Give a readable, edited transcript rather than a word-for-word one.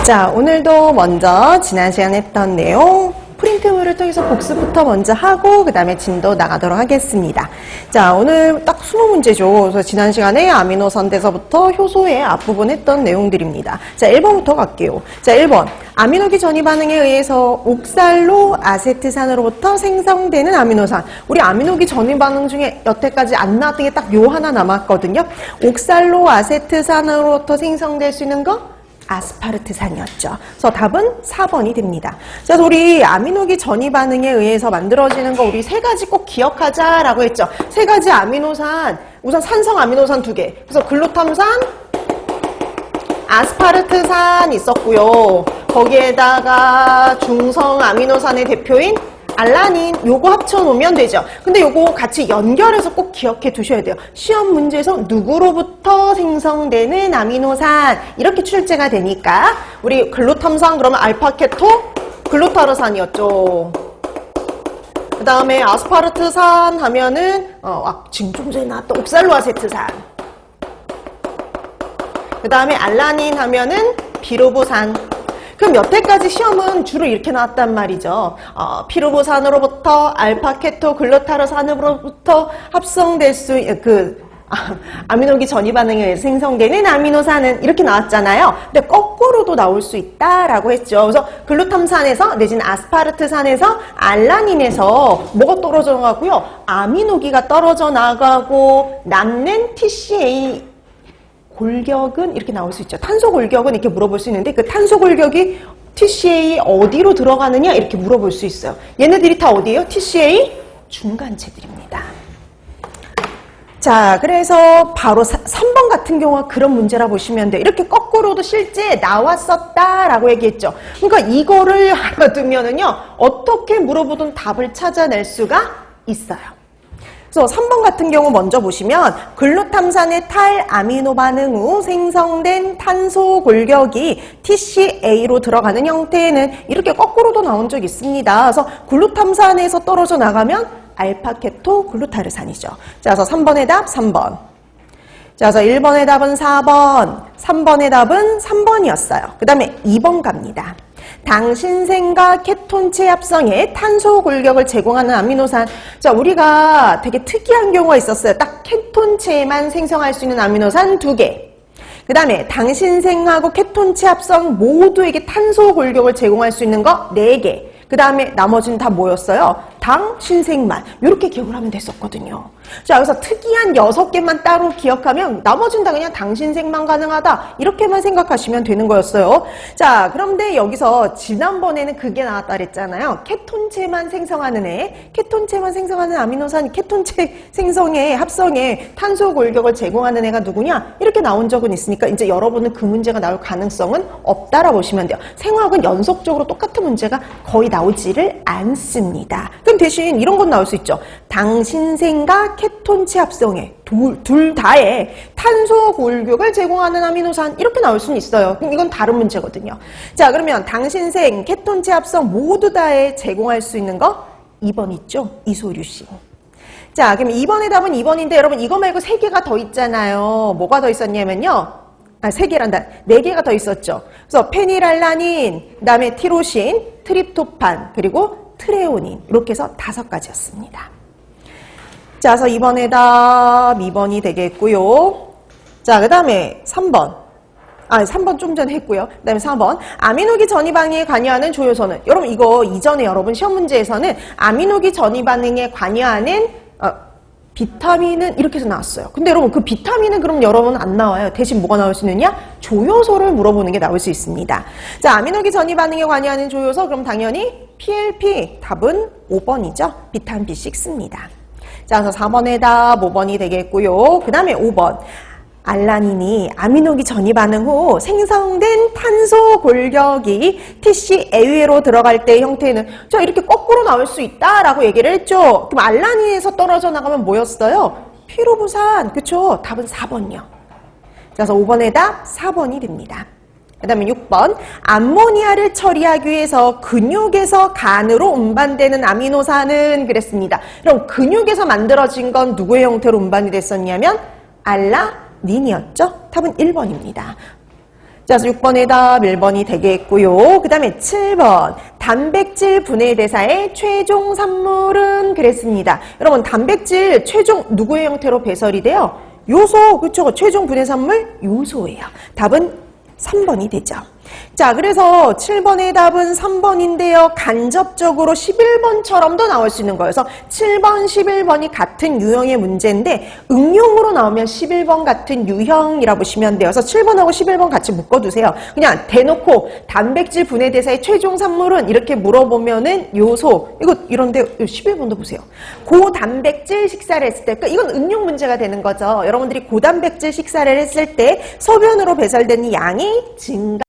자, 오늘도 먼저 지난 시간에 했던 내용 프린트물을 통해서 복습부터 먼저 하고 그 다음에 진도 나가도록 하겠습니다. 자, 오늘 딱 20문제죠. 그래서 지난 시간에 아미노산대서부터 효소의 앞부분 했던 내용들입니다. 자, 1번부터 갈게요. 자, 1번. 아미노기 전이 반응에 의해서 옥살로 아세트산으로부터 생성되는 아미노산. 우리 아미노기 전이 반응 중에 여태까지 안 나왔던 게 딱 요 하나 남았거든요. 옥살로 아세트산으로부터 생성될 수 있는 거? 아스파르트산이었죠. 그래서 답은 4번이 됩니다. 자, 우리 아미노기 전이 반응에 의해서 만들어지는 거 우리 세 가지 꼭 기억하자라고 했죠. 세 가지 아미노산, 우선 산성 아미노산 2개. 그래서 글루탐산, 아스파르트산 있었고요. 거기에다가 중성 아미노산의 대표인 알라닌 요거 합쳐놓으면 되죠. 근데 요거 같이 연결해서 꼭 기억해 두셔야 돼요. 시험 문제에서 누구로부터 생성되는 아미노산 이렇게 출제가 되니까 우리 글루탐산 그러면 알파케토 글루타르산이었죠. 그 다음에 아스파르트산 하면은 지금 좀 전에 나왔던 옥살로아세트산. 그 다음에 알라닌 하면은 비루부산. 그럼 여태까지 시험은 주로 이렇게 나왔단 말이죠. 피루부산으로부터 알파케토 글루타르산으로부터 합성될 수 아미노기 전이 반응에 의해서 생성되는 아미노산은 이렇게 나왔잖아요. 근데 거꾸로도 나올 수 있다라고 했죠. 그래서 글루탐산에서 내지는 아스파르트산에서 알라닌에서 뭐가 떨어져 나가고요. 아미노기가 떨어져 나가고 남는 TCA 골격은 이렇게 나올 수 있죠. 탄소 골격은 이렇게 물어볼 수 있는데 그 탄소 골격이 TCA 어디로 들어가느냐 이렇게 물어볼 수 있어요. 얘네들이 다 어디예요? TCA 중간체들입니다. 자, 그래서 바로 3번 같은 경우가 그런 문제라 보시면 돼요. 이렇게 거꾸로도 실제 나왔었다라고 얘기했죠. 그러니까 이거를 알아두면은요, 어떻게 물어보든 답을 찾아낼 수가 있어요. 그래서 3번 같은 경우 먼저 보시면 글루탐산의 탈아미노 반응 후 생성된 탄소 골격이 TCA로 들어가는 형태에는 이렇게 거꾸로도 나온 적이 있습니다. 그래서 글루탐산에서 떨어져 나가면 알파케토 글루타르산이죠. 자, 그래서 3번의 답 3번. 자, 그래서 1번의 답은 4번, 3번의 답은 3번이었어요. 그 다음에 2번 갑니다. 당신생과 케톤체 합성에 탄소 골격을 제공하는 아미노산. 자, 우리가 되게 특이한 경우가 있었어요. 딱 케톤체만 생성할 수 있는 아미노산 2개. 그 다음에 당신생하고 케톤체 합성 모두에게 탄소 골격을 제공할 수 있는 거 4개. 그 다음에 나머지는 다 뭐였어요? 당, 신생만. 이렇게 기억을 하면 됐었거든요. 자, 여기서 특이한 6개만 따로 기억하면 나머지는 다 그냥 당신생만 가능하다. 이렇게만 생각하시면 되는 거였어요. 자, 그런데 여기서 지난번에는 그게 나왔다 그랬잖아요. 케톤체만 생성하는 애. 케톤체만 생성하는 아미노산, 케톤체 생성에, 합성에 탄소 골격을 제공하는 애가 누구냐? 이렇게 나온 적은 있으니까 이제 여러분은 그 문제가 나올 가능성은 없다라고 보시면 돼요. 생화학은 연속적으로 똑같은 문제가 거의 나오지를 않습니다. 그럼 대신 이런 건 나올 수 있죠. 당신생과 케톤체 합성에 둘 다에 탄소 골격을 제공하는 아미노산 이렇게 나올 수는 있어요. 그럼 이건 다른 문제거든요. 자, 그러면 당신생, 케톤체 합성 모두 다에 제공할 수 있는 거 2번 있죠. 이소류신. 자, 그럼 2번의 답은 2번인데 여러분 이거 말고 3개가 더 있잖아요. 뭐가 더 있었냐면요. 3개란다. 4개가 더 있었죠. 그래서 페닐알라닌, 그 다음에 티로신, 트립토판, 그리고 트레오닌 이렇게 해서 5가지였습니다. 자, 그래서 2번의 답 2번이 되겠고요. 자, 그 다음에 3번. 3번 좀 전에 했고요. 그 다음에 4번. 아미노기 전이 반응에 관여하는 조효소는 여러분 이거 이전에 여러분 시험 문제에서는 아미노기 전이 반응에 관여하는 비타민은 이렇게 해서 나왔어요. 근데 여러분 그 비타민은 그럼 여러분 안 나와요. 대신 뭐가 나올 수 있느냐? 조효소를 물어보는 게 나올 수 있습니다. 자, 아미노기 전이 반응에 관여하는 조효소 그럼 당연히 PLP 답은 5번이죠. 비타민 B6입니다. 자, 그래서 4번의 답 5번이 되겠고요. 그 다음에 5번. 알라닌이 아미노기 전이 반응 후 생성된 탄소 골격이 TCA로 들어갈 때의 형태는 자, 이렇게 거꾸로 나올 수 있다라고 얘기를 했죠. 그럼 알라닌에서 떨어져 나가면 뭐였어요? 피루부산. 그쵸? 답은 4번이요. 그래서 5번의 답 4번이 됩니다. 그 다음에 6번. 암모니아를 처리하기 위해서 근육에서 간으로 운반되는 아미노산은 그랬습니다. 그럼 근육에서 만들어진 건 누구의 형태로 운반이 됐었냐면 알라닌이었죠? 답은 1번입니다. 자, 6번의 답 1번이 되겠고요. 그 다음에 7번. 단백질 분해 대사의 최종 산물은 그랬습니다. 여러분, 단백질 최종 누구의 형태로 배설이 돼요? 요소, 그쵸? 최종 분해 산물 요소예요. 답은 3번이 되죠. 자, 그래서 7번의 답은 3번인데요. 간접적으로 11번처럼도 나올 수 있는 거예요. 그래서 7번, 11번이 같은 유형의 문제인데 응용으로 나오면 11번 같은 유형이라고 보시면 돼요. 그래서 7번하고 11번 같이 묶어두세요. 그냥 대놓고 단백질 분해 대사의 최종 산물은 이렇게 물어보면은 요소, 이거 이런데 11번도 보세요. 고단백질 식사를 했을 때, 그러니까 이건 응용 문제가 되는 거죠. 여러분들이 고단백질 식사를 했을 때 소변으로 배설되는 양이 증가